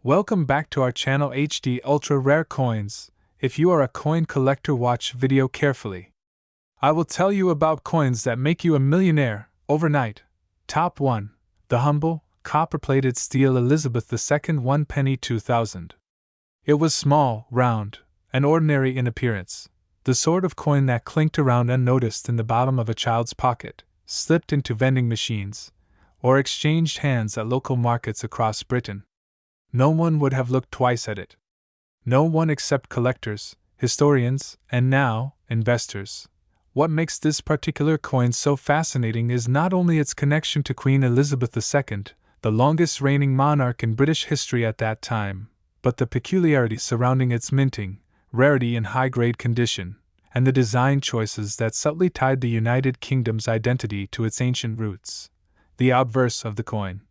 Welcome back to our channel HD Ultra Rare Coins. If you are a coin collector, watch video carefully. I will tell you about coins that make you a millionaire overnight. Top 1. The humble, copper-plated steel Elizabeth II 1 penny 2000. It was small, round, and ordinary in appearance. The sort of coin that clinked around unnoticed in the bottom of a child's pocket, slipped into vending machines, or exchanged hands at local markets across Britain. No one would have looked twice at it. No one except collectors, historians, and now, investors. What makes this particular coin so fascinating is not only its connection to Queen Elizabeth II, the longest reigning monarch in British history at that time, but the peculiarities surrounding its minting, rarity and high-grade condition, and the design choices that subtly tied the United Kingdom's identity to its ancient roots. The obverse of the coin.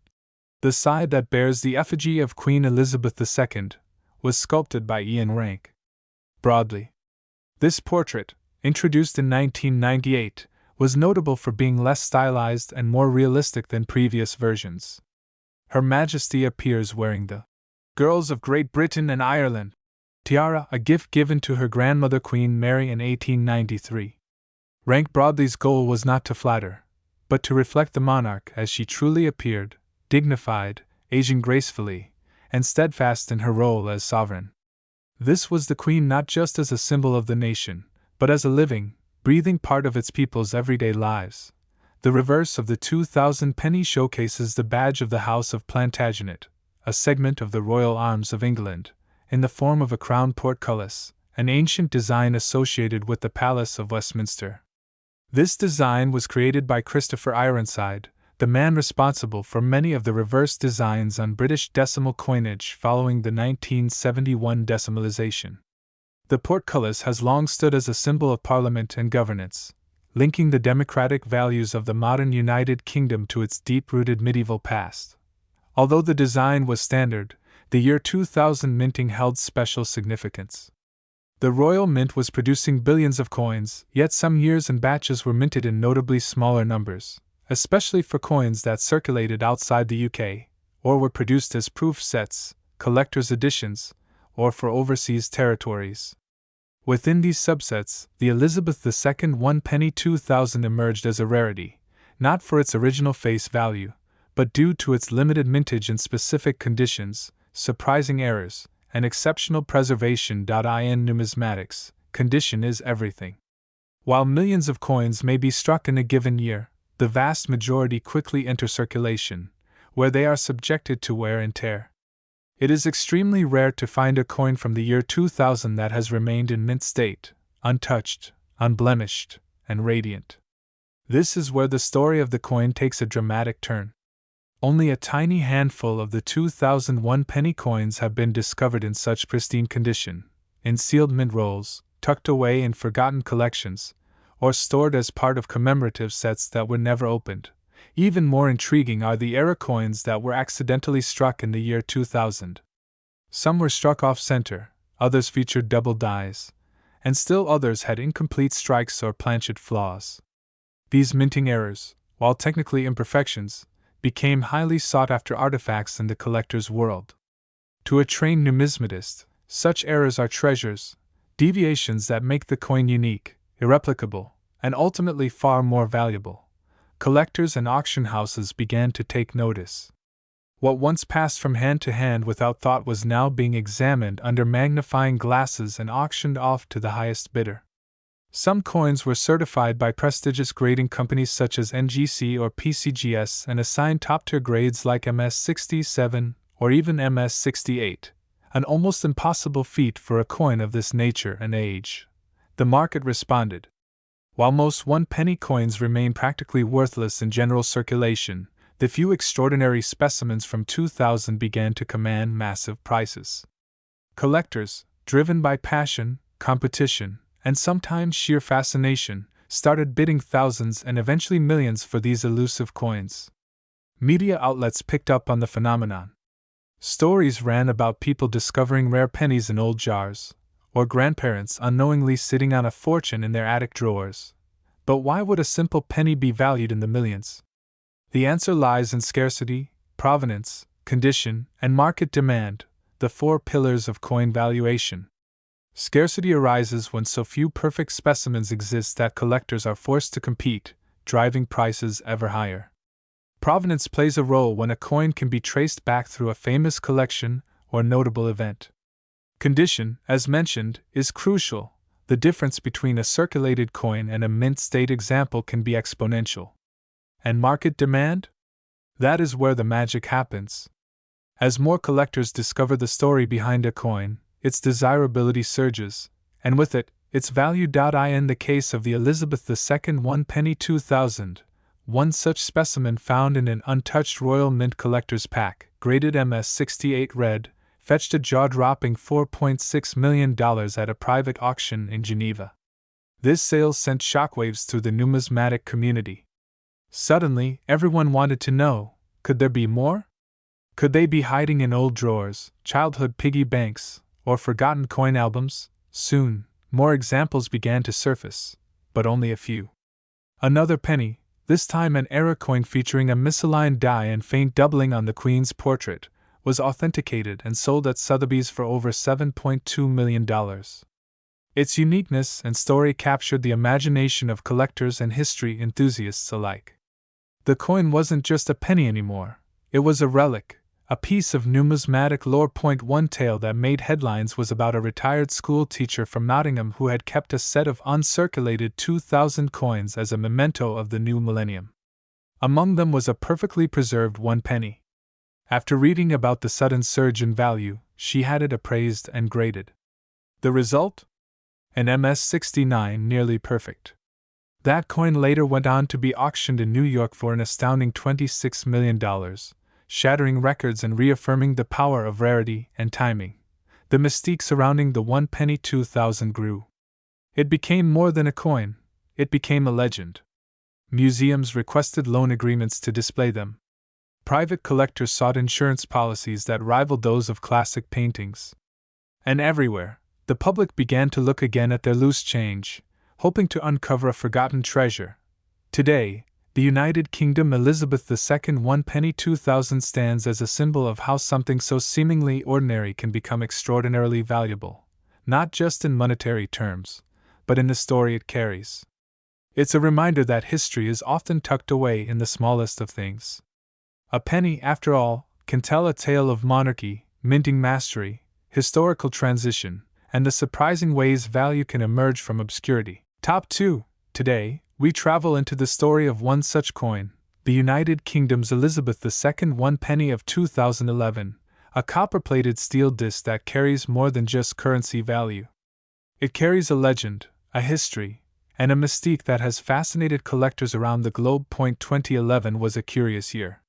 The side that bears the effigy of Queen Elizabeth II was sculpted by Ian Rank. Broadly, this portrait, introduced in 1998, was notable for being less stylized and more realistic than previous versions. Her Majesty appears wearing the Girls of Great Britain and Ireland tiara, a gift given to her grandmother Queen Mary in 1893. Rank Broadley's goal was not to flatter, but to reflect the monarch as she truly appeared, dignified, aging gracefully, and steadfast in her role as sovereign. This was the Queen not just as a symbol of the nation, but as a living, breathing part of its people's everyday lives. The reverse of the 2000 penny showcases the badge of the House of Plantagenet, a segment of the royal arms of England, in the form of a crown portcullis, an ancient design associated with the Palace of Westminster. This design was created by Christopher Ironside, the man responsible for many of the reverse designs on British decimal coinage following the 1971 decimalization. The portcullis has long stood as a symbol of parliament and governance, linking the democratic values of the modern United Kingdom to its deep-rooted medieval past. Although the design was standard, the year 2000 minting held special significance. The Royal Mint was producing billions of coins, yet some years and batches were minted in notably smaller numbers, especially for coins that circulated outside the UK, or were produced as proof sets, collector's editions, or for overseas territories. Within these subsets, the Elizabeth II 1 penny 2000 emerged as a rarity, not for its original face value, but due to its limited mintage in specific conditions, surprising errors, and exceptional preservation. In numismatics, condition is everything. While millions of coins may be struck in a given year, the vast majority quickly enter circulation, where they are subjected to wear and tear. It is extremely rare to find a coin from the year 2000 that has remained in mint state, untouched, unblemished, and radiant. This is where the story of the coin takes a dramatic turn. Only a tiny handful of the 2001 penny coins have been discovered in such pristine condition, in sealed mint rolls, tucked away in forgotten collections, or stored as part of commemorative sets that were never opened. Even more intriguing are the era coins that were accidentally struck in the year 2000. Some were struck off-center, others featured double dies, and still others had incomplete strikes or planchet flaws. These minting errors, while technically imperfections, became highly sought-after artifacts in the collector's world. To a trained numismatist, such errors are treasures, deviations that make the coin unique, irreplicable, and ultimately far more valuable. Collectors and auction houses began to take notice. What once passed from hand to hand without thought was now being examined under magnifying glasses and auctioned off to the highest bidder. Some coins were certified by prestigious grading companies such as NGC or PCGS and assigned top-tier grades like MS67 or even MS68, an almost impossible feat for a coin of this nature and age. The market responded. While most 1 penny coins remain practically worthless in general circulation, the few extraordinary specimens from 2000 began to command massive prices. Collectors, driven by passion, competition, and sometimes sheer fascination, started bidding thousands and eventually millions for these elusive coins. Media outlets picked up on the phenomenon. Stories ran about people discovering rare pennies in old jars, or grandparents unknowingly sitting on a fortune in their attic drawers. But why would a simple penny be valued in the millions? The answer lies in scarcity, provenance, condition, and market demand. the 4 pillars of coin valuation. Scarcity arises when so few perfect specimens exist that collectors are forced to compete, driving prices ever higher. Provenance plays a role when a coin can be traced back through a famous collection or notable event. Condition, as mentioned, is crucial. The difference between a circulated coin and a mint state example can be exponential. And market demand? That is where the magic happens. As more collectors discover the story behind a coin, its desirability surges, and with it, its value. In the case of the Elizabeth II 1 penny 2000, one such specimen found in an untouched Royal Mint collector's pack, graded MS68 red, fetched a jaw-dropping $4.6 million at a private auction in Geneva. This sale sent shockwaves through the numismatic community. Suddenly, everyone wanted to know, could there be more? Could they be hiding in old drawers, childhood piggy banks, or forgotten coin albums? Soon, more examples began to surface, but only a few. Another penny, this time an era coin featuring a misaligned die and faint doubling on the Queen's portrait, was authenticated and sold at Sotheby's for over $7.2 million. Its uniqueness and story captured the imagination of collectors and history enthusiasts alike. The coin wasn't just a penny anymore, it was a relic, a piece of numismatic lore. One tale that made headlines was about a retired school teacher from Nottingham who had kept a set of uncirculated 2,000 coins as a memento of the new millennium. Among them was a perfectly preserved 1 penny. After reading about the sudden surge in value, she had it appraised and graded. The result? An MS69 nearly perfect. That coin later went on to be auctioned in New York for an astounding $26 million, shattering records and reaffirming the power of rarity and timing. The mystique surrounding the 1 penny 2000 grew. It became more than a coin, it became a legend. Museums requested loan agreements to display them. Private collectors sought insurance policies that rivaled those of classic paintings. And everywhere, the public began to look again at their loose change, hoping to uncover a forgotten treasure. Today, the United Kingdom Elizabeth II 1 penny 2000 stands as a symbol of how something so seemingly ordinary can become extraordinarily valuable, not just in monetary terms, but in the story it carries. It's a reminder that history is often tucked away in the smallest of things. A penny, after all, can tell a tale of monarchy, minting mastery, historical transition, and the surprising ways value can emerge from obscurity. Top 2. Today, we travel into the story of one such coin, the United Kingdom's Elizabeth II 1 penny of 2011, a copper-plated steel disc that carries more than just currency value. It carries a legend, a history, and a mystique that has fascinated collectors around the globe. 2011 was a curious year.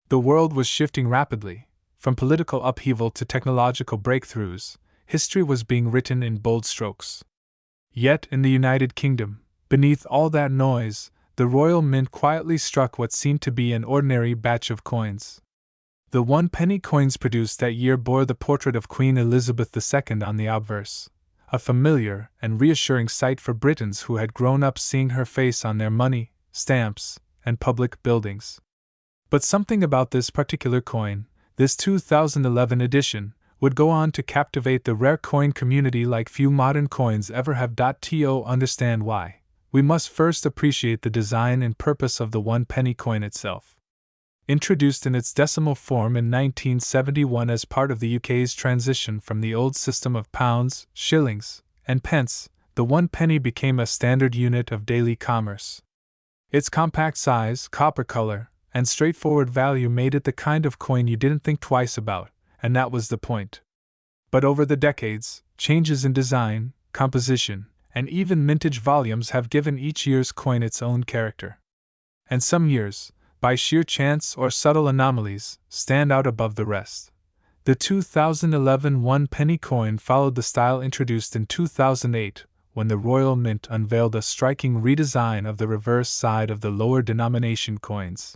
The world was shifting rapidly. From political upheaval to technological breakthroughs, history was being written in bold strokes. Yet in the United Kingdom, beneath all that noise, the Royal Mint quietly struck what seemed to be an ordinary batch of coins. The 1 penny coins produced that year bore the portrait of Queen Elizabeth II on the obverse, a familiar and reassuring sight for Britons who had grown up seeing her face on their money, stamps, and public buildings. But something about this particular coin, this 2011 edition, would go on to captivate the rare coin community like few modern coins ever have. To understand why, we must first appreciate the design and purpose of the 1 penny coin itself. Introduced in its decimal form in 1971 as part of the UK's transition from the old system of pounds, shillings, and pence, the 1 penny became a standard unit of daily commerce. Its compact size, copper color, and straightforward value made it the kind of coin you didn't think twice about, and that was the point. But over the decades, changes in design, composition, and even mintage volumes have given each year's coin its own character. And some years, by sheer chance or subtle anomalies, stand out above the rest. The 2011 1 penny coin followed the style introduced in 2008, when the Royal Mint unveiled a striking redesign of the reverse side of the lower denomination coins.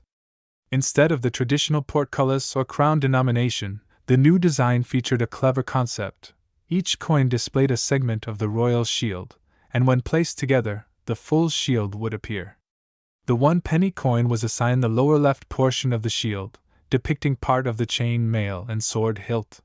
Instead of the traditional portcullis or crown denomination, the new design featured a clever concept. Each coin displayed a segment of the royal shield, and when placed together, the full shield would appear. The 1 penny coin was assigned the lower left portion of the shield, depicting part of the chain mail and sword hilt.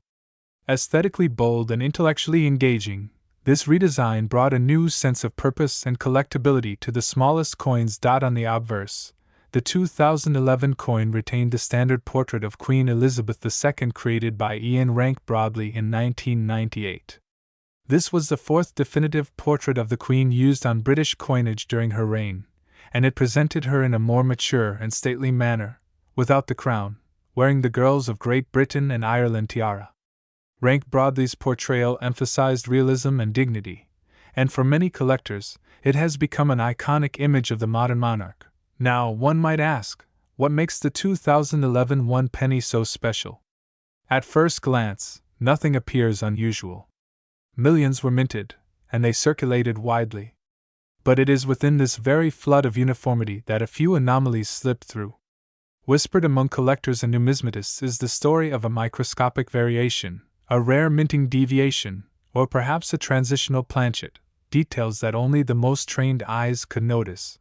Aesthetically bold and intellectually engaging, this redesign brought a new sense of purpose and collectability to the smallest coins. On the obverse, the 2011 coin retained the standard portrait of Queen Elizabeth II created by Ian Rank Broadley in 1998. This was the fourth definitive portrait of the Queen used on British coinage during her reign, and it presented her in a more mature and stately manner, without the crown, wearing the girls of Great Britain and Ireland tiara. Rank Broadley's portrayal emphasized realism and dignity, and for many collectors, it has become an iconic image of the modern monarch. Now, one might ask, what makes the 2011 one penny so special? At first glance, nothing appears unusual. Millions were minted, and they circulated widely. But it is within this very flood of uniformity that a few anomalies slipped through. Whispered among collectors and numismatists is the story of a microscopic variation, a rare minting deviation, or perhaps a transitional planchet, details that only the most trained eyes could notice.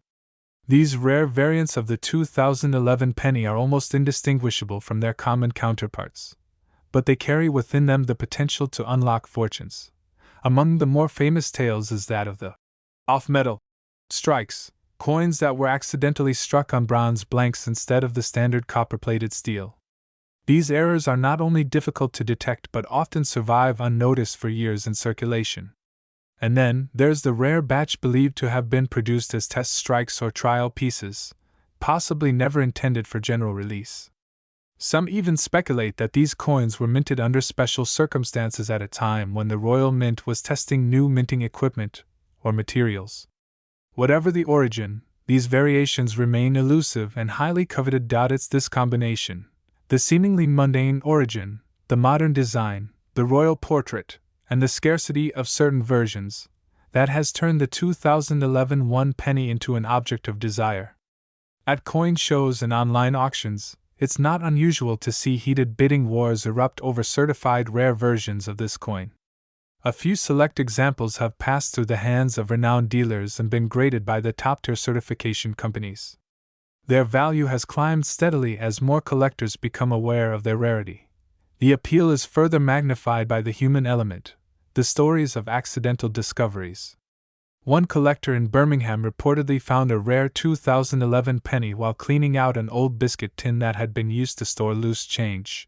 These rare variants of the 2011 penny are almost indistinguishable from their common counterparts, but they carry within them the potential to unlock fortunes. Among the more famous tales is that of the off-metal strikes, coins that were accidentally struck on bronze blanks instead of the standard copper-plated steel. These errors are not only difficult to detect but often survive unnoticed for years in circulation. And then, there's the rare batch believed to have been produced as test strikes or trial pieces, possibly never intended for general release. Some even speculate that these coins were minted under special circumstances at a time when the Royal Mint was testing new minting equipment or materials. Whatever the origin, these variations remain elusive and highly coveted. It's this combination, the seemingly mundane origin, the modern design, the royal portrait, and the scarcity of certain versions, that has turned the 2011 one penny into an object of desire. At coin shows and online auctions, it's not unusual to see heated bidding wars erupt over certified rare versions of this coin. A few select examples have passed through the hands of renowned dealers and been graded by the top-tier certification companies. Their value has climbed steadily as more collectors become aware of their rarity. The appeal is further magnified by the human element, the stories of accidental discoveries. One collector in Birmingham reportedly found a rare 2011 penny while cleaning out an old biscuit tin that had been used to store loose change.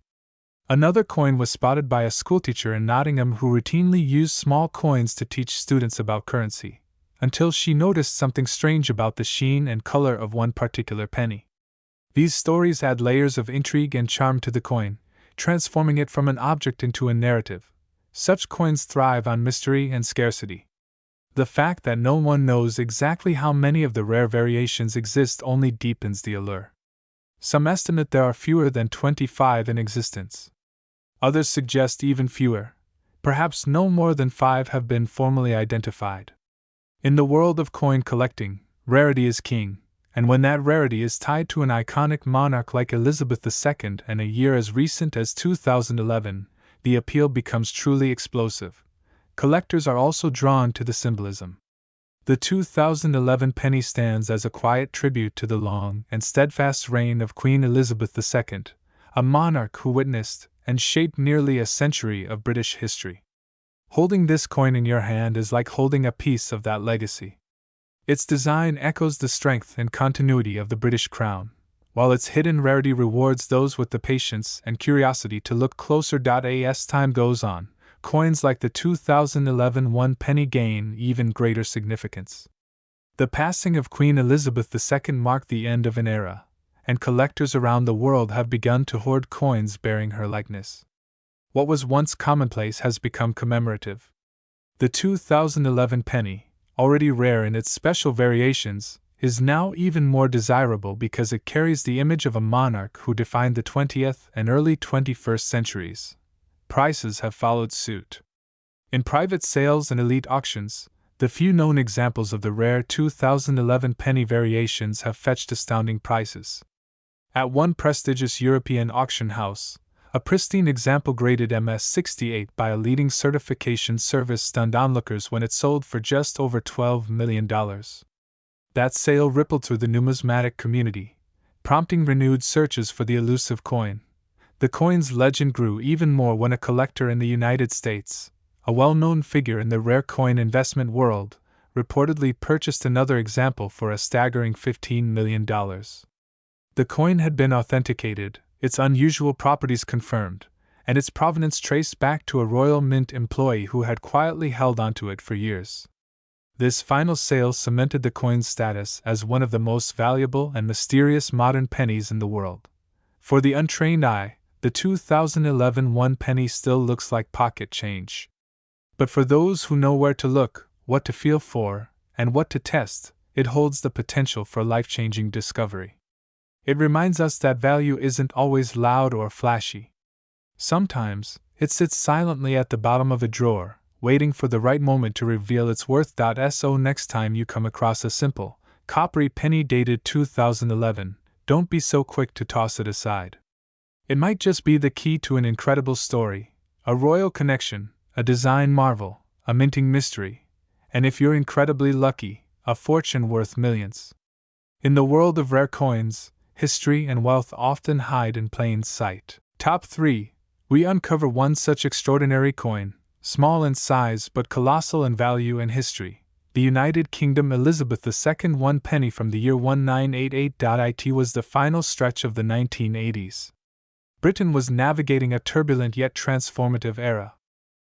Another coin was spotted by a schoolteacher in Nottingham who routinely used small coins to teach students about currency, until she noticed something strange about the sheen and color of one particular penny. These stories add layers of intrigue and charm to the coin, transforming it from an object into a narrative. Such coins thrive on mystery and scarcity. The fact that no one knows exactly how many of the rare variations exist only deepens the allure. Some estimate there are fewer than 25 in existence. Others suggest even fewer. Perhaps no more than 5 have been formally identified. In the world of coin collecting, rarity is king, and when that rarity is tied to an iconic monarch like Elizabeth II and a year as recent as 2011, the appeal becomes truly explosive. Collectors are also drawn to the symbolism. The 2011 penny stands as a quiet tribute to the long and steadfast reign of Queen Elizabeth II, a monarch who witnessed and shaped nearly a century of British history. Holding this coin in your hand is like holding a piece of that legacy. Its design echoes the strength and continuity of the British crown, while its hidden rarity rewards those with the patience and curiosity to look closer. As time goes on, coins like the 2011 one penny gain even greater significance. The passing of Queen Elizabeth II marked the end of an era, and collectors around the world have begun to hoard coins bearing her likeness. What was once commonplace has become commemorative. The 2011 penny, already rare in its special variations, is now even more desirable because it carries the image of a monarch who defined the 20th and early 21st centuries. Prices have followed suit. In private sales and elite auctions, the few known examples of the rare 2011 penny variations have fetched astounding prices. At one prestigious European auction house, a pristine example graded MS68 by a leading certification service stunned onlookers when it sold for just over $12 million. That sale rippled through the numismatic community, prompting renewed searches for the elusive coin. The coin's legend grew even more when a collector in the United States, a well-known figure in the rare coin investment world, reportedly purchased another example for a staggering $15 million. The coin had been authenticated, its unusual properties confirmed, and its provenance traced back to a Royal Mint employee who had quietly held onto it for years. This final sale cemented the coin's status as one of the most valuable and mysterious modern pennies in the world. For the untrained eye, the 2011 one penny still looks like pocket change. But for those who know where to look, what to feel for, and what to test, it holds the potential for life-changing discovery. It reminds us that value isn't always loud or flashy. Sometimes, it sits silently at the bottom of a drawer, waiting for the right moment to reveal its worth. So next time you come across a simple, coppery penny dated 2011, don't be so quick to toss it aside. It might just be the key to an incredible story, a royal connection, a design marvel, a minting mystery, and if you're incredibly lucky, a fortune worth millions. In the world of rare coins, history and wealth often hide in plain sight. Top 3. We uncover one such extraordinary coin, small in size but colossal in value and history. The United Kingdom Elizabeth II one penny from the year 1988. It was the final stretch of the 1980s. Britain was navigating a turbulent yet transformative era.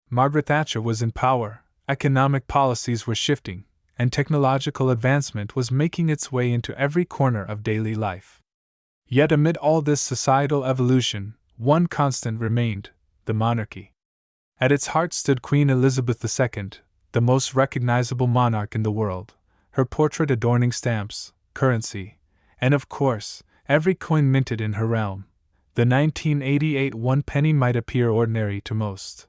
Margaret Thatcher was in power, economic policies were shifting, and technological advancement was making its way into every corner of daily life. Yet amid all this societal evolution, one constant remained: the monarchy. At its heart stood Queen Elizabeth II, the most recognizable monarch in the world, her portrait adorning stamps, currency, and of course, every coin minted in her realm. The 1988 one penny might appear ordinary to most.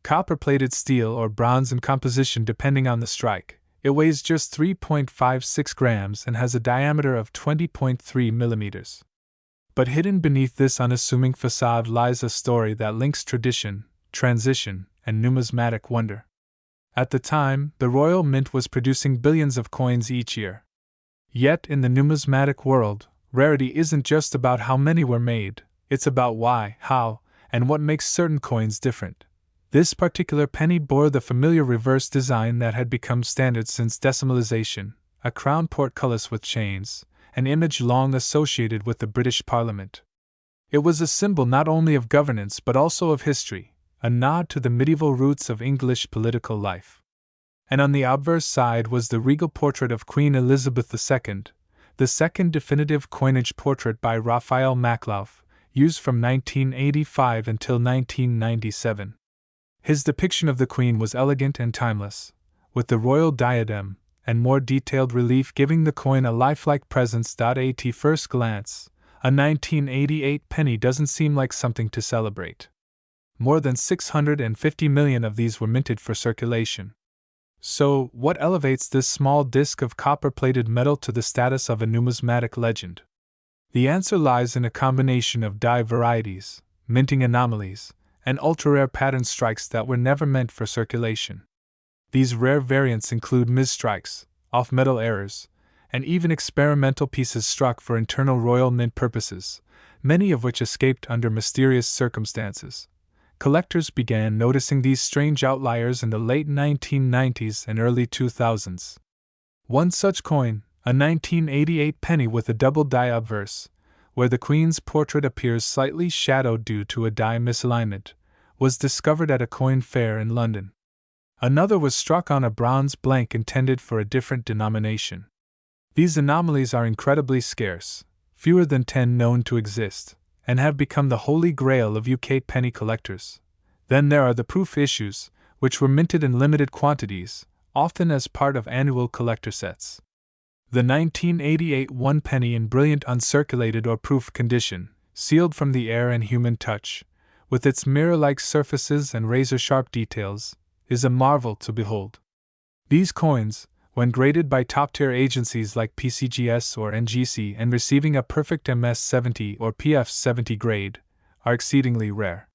Copper-plated steel or bronze in composition depending on the strike, it weighs just 3.56 grams and has a diameter of 20.3 millimeters. But hidden beneath this unassuming facade lies a story that links tradition, transition, and numismatic wonder. At the time, the Royal Mint was producing billions of coins each year. Yet in the numismatic world, rarity isn't just about how many were made, it's about why, how, and what makes certain coins different. This particular penny bore the familiar reverse design that had become standard since decimalization, a crown portcullis with chains, an image long associated with the British Parliament. It was a symbol not only of governance but also of history, a nod to the medieval roots of English political life. And on the obverse side was the regal portrait of Queen Elizabeth II, the second definitive coinage portrait by Raphael Maklauf, used from 1985 until 1997. His depiction of the Queen was elegant and timeless, with the royal diadem and more detailed relief giving the coin a lifelike presence. At first glance, a 1988 penny doesn't seem like something to celebrate. More than 650 million of these were minted for circulation. So, what elevates this small disc of copper-plated metal to the status of a numismatic legend? The answer lies in a combination of die varieties, minting anomalies, and ultra-rare pattern strikes that were never meant for circulation. These rare variants include misstrikes, off-metal errors, and even experimental pieces struck for internal Royal Mint purposes, many of which escaped under mysterious circumstances. Collectors began noticing these strange outliers in the late 1990s and early 2000s. One such coin, a 1988 penny with a double die obverse, where the Queen's portrait appears slightly shadowed due to a die misalignment, was discovered at a coin fair in London. Another was struck on a bronze blank intended for a different denomination. These anomalies are incredibly scarce, fewer than 10 known to exist, and have become the holy grail of UK penny collectors. Then there are the proof issues, which were minted in limited quantities, often as part of annual collector sets. The 1988 one penny in brilliant uncirculated or proof condition, sealed from the air and human touch, with its mirror-like surfaces and razor-sharp details, is a marvel to behold. These coins, when graded by top-tier agencies like PCGS or NGC and receiving a perfect MS-70 or PF-70 grade, are exceedingly rare.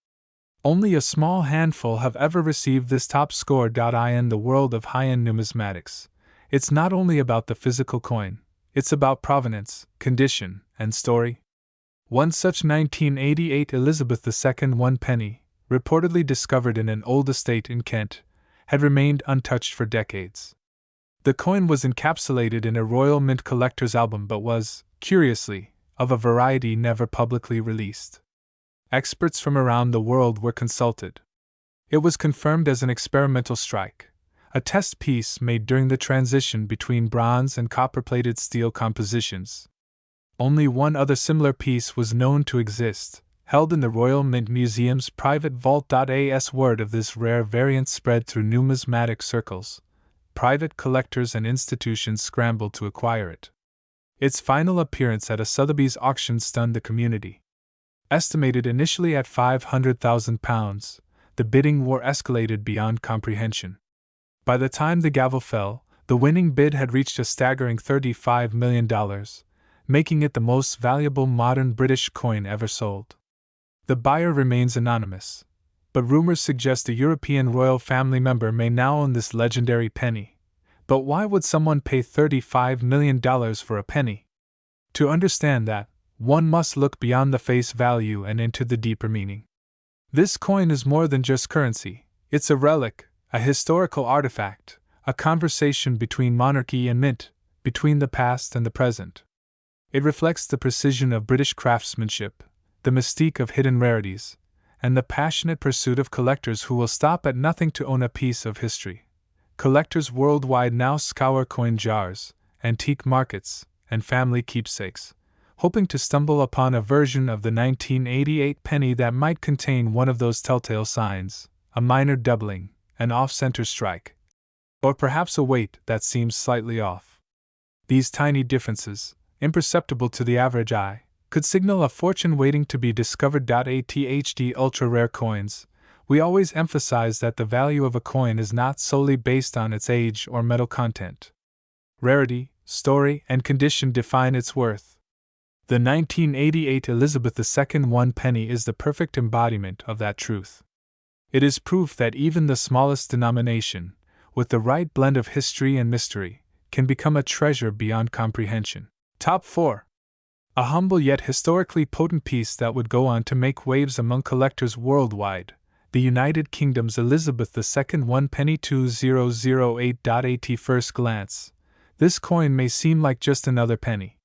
Only a small handful have ever received this top score. In the world of high-end numismatics, it's not only about the physical coin, it's about provenance, condition, and story. One such 1988 Elizabeth II 1 penny, reportedly discovered in an old estate in Kent, had remained untouched for decades. The coin was encapsulated in a Royal Mint collector's album but was, curiously, of a variety never publicly released. Experts from around the world were consulted. It was confirmed as an experimental strike, a test piece made during the transition between bronze and copper-plated steel compositions. Only one other similar piece was known to exist, held in the Royal Mint Museum's private vault. As word of this rare variant spread through numismatic circles, private collectors and institutions scrambled to acquire it. Its final appearance at a Sotheby's auction stunned the community. Estimated initially at £500,000, the bidding war escalated beyond comprehension. By the time the gavel fell, the winning bid had reached a staggering $35 million, making it the most valuable modern British coin ever sold. The buyer remains anonymous, but rumors suggest a European royal family member may now own this legendary penny. But why would someone pay $35 million for a penny? To understand that, one must look beyond the face value and into the deeper meaning. This coin is more than just currency, it's a relic, a historical artifact, a conversation between monarchy and mint, between the past and the present. It reflects the precision of British craftsmanship, the mystique of hidden rarities, and the passionate pursuit of collectors who will stop at nothing to own a piece of history. Collectors worldwide now scour coin jars, antique markets, and family keepsakes, hoping to stumble upon a version of the 1988 penny that might contain one of those telltale signs, a minor doubling, an off-center strike, or perhaps a weight that seems slightly off. These tiny differences, imperceptible to the average eye, could signal a fortune waiting to be discovered. ATHD ultra-rare coins. We always emphasize that the value of a coin is not solely based on its age or metal content. Rarity, story, and condition define its worth. The 1988 Elizabeth II 1 penny is the perfect embodiment of that truth. It is proof that even the smallest denomination, with the right blend of history and mystery, can become a treasure beyond comprehension. Top 4. A humble yet historically potent piece that would go on to make waves among collectors worldwide. The United Kingdom's Elizabeth II 1 penny 2008. At first glance, this coin may seem like just another penny.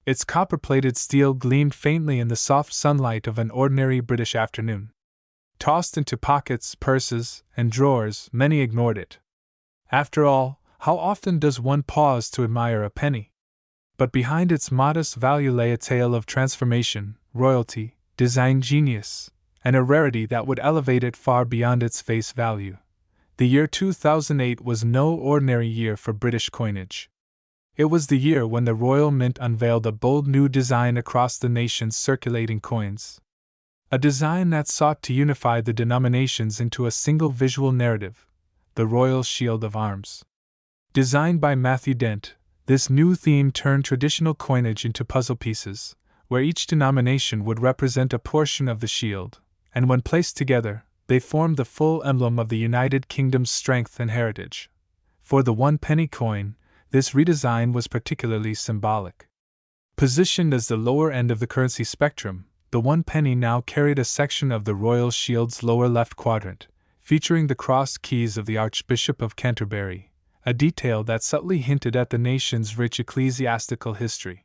Its copper-plated steel gleamed faintly in the soft sunlight of an ordinary British afternoon. Tossed into pockets, purses, and drawers, many ignored it. After all, how often does one pause to admire a penny? But behind its modest value lay a tale of transformation, royalty, design genius, and a rarity that would elevate it far beyond its face value. The year 2008 was no ordinary year for British coinage. It was the year when the Royal Mint unveiled a bold new design across the nation's circulating coins. A design that sought to unify the denominations into a single visual narrative, the Royal Shield of Arms. Designed by Matthew Dent, this new theme turned traditional coinage into puzzle pieces, where each denomination would represent a portion of the shield, and when placed together, they formed the full emblem of the United Kingdom's strength and heritage. For the 1 penny coin, this redesign was particularly symbolic. Positioned as the lower end of the currency spectrum, the 1 penny now carried a section of the Royal Shield's lower left quadrant, featuring the crossed keys of the Archbishop of Canterbury, a detail that subtly hinted at the nation's rich ecclesiastical history.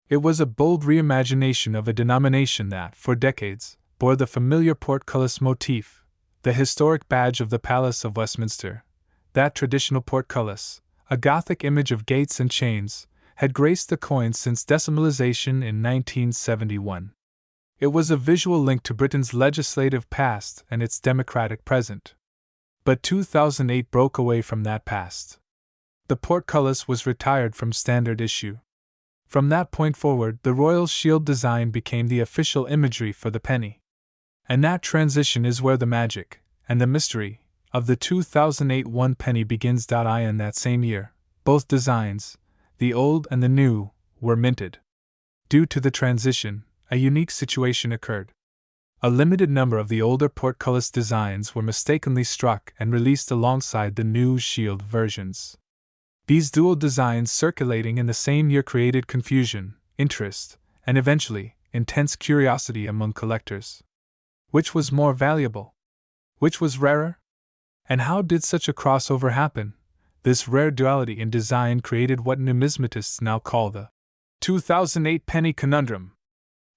It was a bold reimagination of a denomination that, for decades, bore the familiar portcullis motif, the historic badge of the Palace of Westminster. That traditional portcullis, a Gothic image of gates and chains, had graced the coin since decimalization in 1971. It was a visual link to Britain's legislative past and its democratic present. But 2008 broke away from that past. The portcullis was retired from standard issue. From that point forward, the Royal Shield design became the official imagery for the penny. And that transition is where the magic, and the mystery, of the 2008 1 penny begins. In that same year, both designs, the old and the new, were minted. Due to the transition, a unique situation occurred. A limited number of the older portcullis designs were mistakenly struck and released alongside the new Shield versions. These dual designs circulating in the same year created confusion, interest, and eventually, intense curiosity among collectors. Which was more valuable? Which was rarer? And how did such a crossover happen? This rare duality in design created what numismatists now call the 2008 penny conundrum.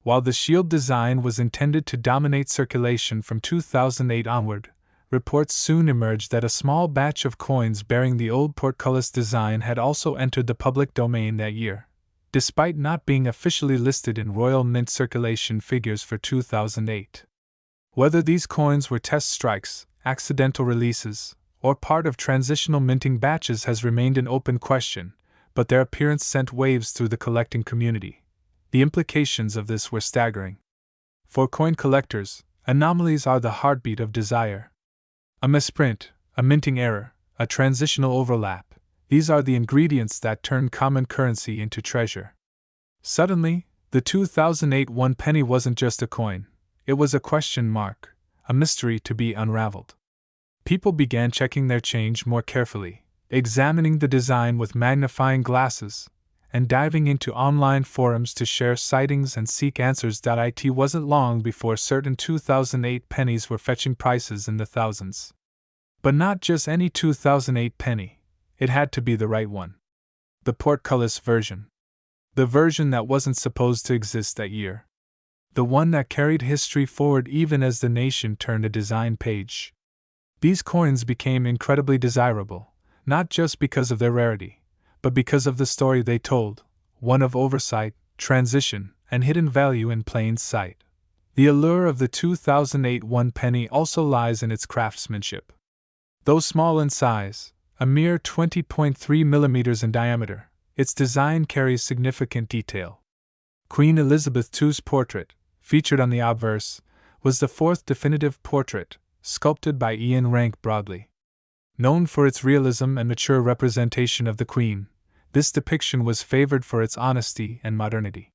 While the shield design was intended to dominate circulation from 2008 onward, reports soon emerged that a small batch of coins bearing the old portcullis design had also entered the public domain that year, despite not being officially listed in Royal Mint circulation figures for 2008. Whether these coins were test strikes, accidental releases, or part of transitional minting batches has remained an open question, but their appearance sent waves through the collecting community. The implications of this were staggering. For coin collectors, anomalies are the heartbeat of desire. A misprint, a minting error, a transitional overlap, these are the ingredients that turn common currency into treasure. Suddenly, the 2008 one penny wasn't just a coin, it was a question mark, a mystery to be unraveled. People began checking their change more carefully, examining the design with magnifying glasses, and diving into online forums to share sightings and seek answers. It wasn't long before certain 2008 pennies were fetching prices in the thousands. But not just any 2008 penny, it had to be the right one. The portcullis version. The version that wasn't supposed to exist that year. The one that carried history forward even as the nation turned a design page. These coins became incredibly desirable, not just because of their rarity, but because of the story they told, one of oversight, transition, and hidden value in plain sight. The allure of the 2008 one penny also lies in its craftsmanship. Though small in size, a mere 20.3 millimeters in diameter, its design carries significant detail. Queen Elizabeth II's portrait, featured on the obverse, was the fourth definitive portrait, sculpted by Ian Rank Broadley. Known for its realism and mature representation of the Queen, this depiction was favored for its honesty and modernity.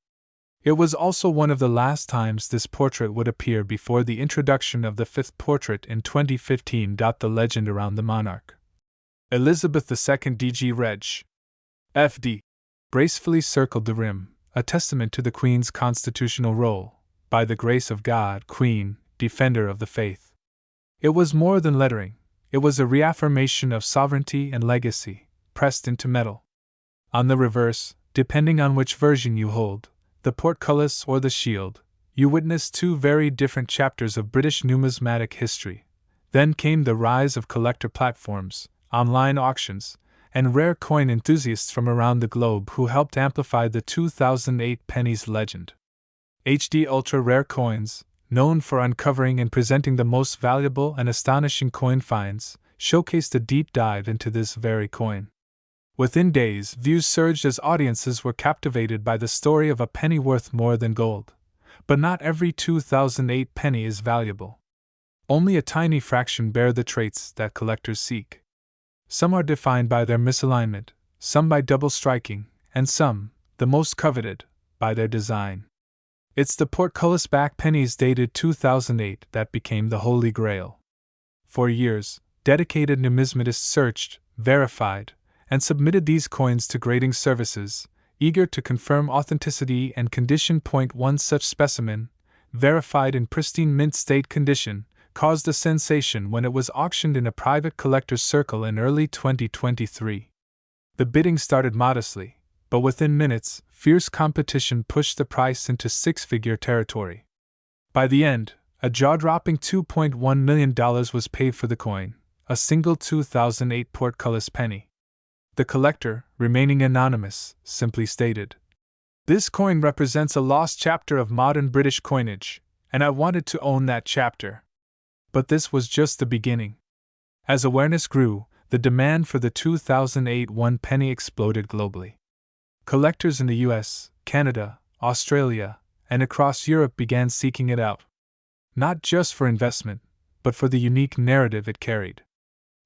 It was also one of the last times this portrait would appear before the introduction of the fifth portrait in 2015. The legend around the monarch. Elizabeth II DG Reg. FD. Gracefully circled the rim, a testament to the Queen's constitutional role. By the grace of God, Queen, defender of the faith. It was more than lettering, it was a reaffirmation of sovereignty and legacy, pressed into metal. On the reverse, depending on which version you hold, the portcullis or the shield, you witness two very different chapters of British numismatic history. Then came the rise of collector platforms, online auctions, and rare coin enthusiasts from around the globe who helped amplify the 2008 penny's legend. HD Ultra Rare Coins, known for uncovering and presenting the most valuable and astonishing coin finds, showcased a deep dive into this very coin. Within days, views surged as audiences were captivated by the story of a penny worth more than gold. But not every 2008 penny is valuable. Only a tiny fraction bear the traits that collectors seek. Some are defined by their misalignment, some by double striking, and some, the most coveted, by their design. It's the portcullis back pennies dated 2008 that became the Holy Grail. For years, dedicated numismatists searched, verified, and submitted these coins to grading services, eager to confirm authenticity and condition. One such specimen, verified in pristine mint state condition, caused a sensation when it was auctioned in a private collector's circle in early 2023. The bidding started modestly, but within minutes, fierce competition pushed the price into six-figure territory. By the end, a jaw-dropping $2.1 million was paid for the coin, a single 2008 portcullis penny. The collector, remaining anonymous, simply stated, "This coin represents a lost chapter of modern British coinage, and I wanted to own that chapter." But this was just the beginning. As awareness grew, the demand for the 2008 one penny exploded globally. Collectors in the US, Canada, Australia, and across Europe began seeking it out. Not just for investment, but for the unique narrative it carried.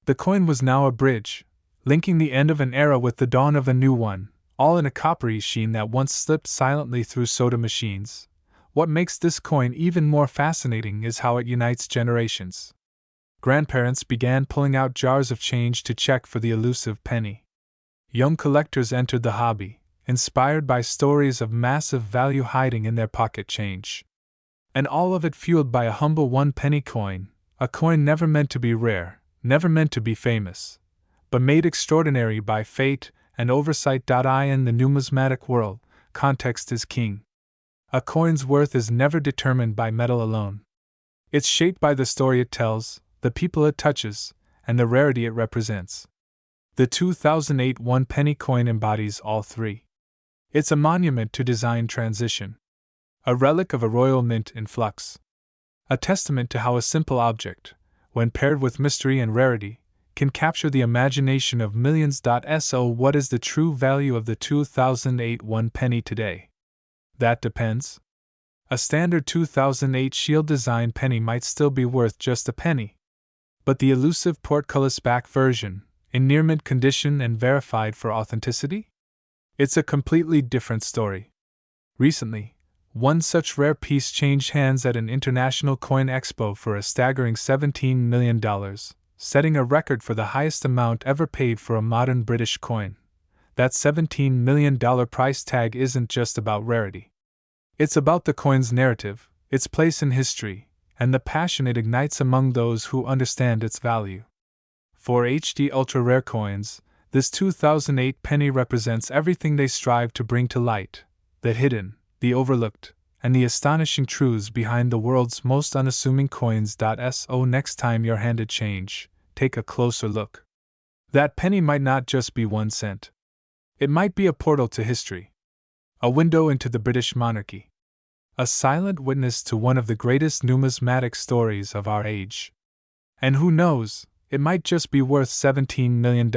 The coin was now a bridge, linking the end of an era with the dawn of a new one, all in a coppery sheen that once slipped silently through soda machines. What makes this coin even more fascinating is how it unites generations. Grandparents began pulling out jars of change to check for the elusive penny. Young collectors entered the hobby, inspired by stories of massive value hiding in their pocket change. And all of it fueled by a humble 1-penny coin, a coin never meant to be rare, never meant to be famous, but made extraordinary by fate and oversight. In the numismatic world, context is king. A coin's worth is never determined by metal alone. It's shaped by the story it tells, the people it touches, and the rarity it represents. The 2008 1-penny coin embodies all three. It's a monument to design transition, a relic of a royal mint in flux, a testament to how a simple object, when paired with mystery and rarity, can capture the imagination of millions. So, what is the true value of the 2008 1-penny today? That depends. A standard 2008 shield design penny might still be worth just a penny. But the elusive portcullis back version, in near mint condition and verified for authenticity? It's a completely different story. Recently, one such rare piece changed hands at an international coin expo for a staggering $17 million, setting a record for the highest amount ever paid for a modern British coin. That $17 million price tag isn't just about rarity. It's about the coin's narrative, its place in history, and the passion it ignites among those who understand its value. For HD ultra rare coins, this 2008 penny represents everything they strive to bring to light: the hidden, the overlooked, and the astonishing truths behind the world's most unassuming coins. So, next time you're handed change, take a closer look. That penny might not just be 1 cent. It might be a portal to history, a window into the British monarchy, a silent witness to one of the greatest numismatic stories of our age. And who knows, it might just be worth $17 million.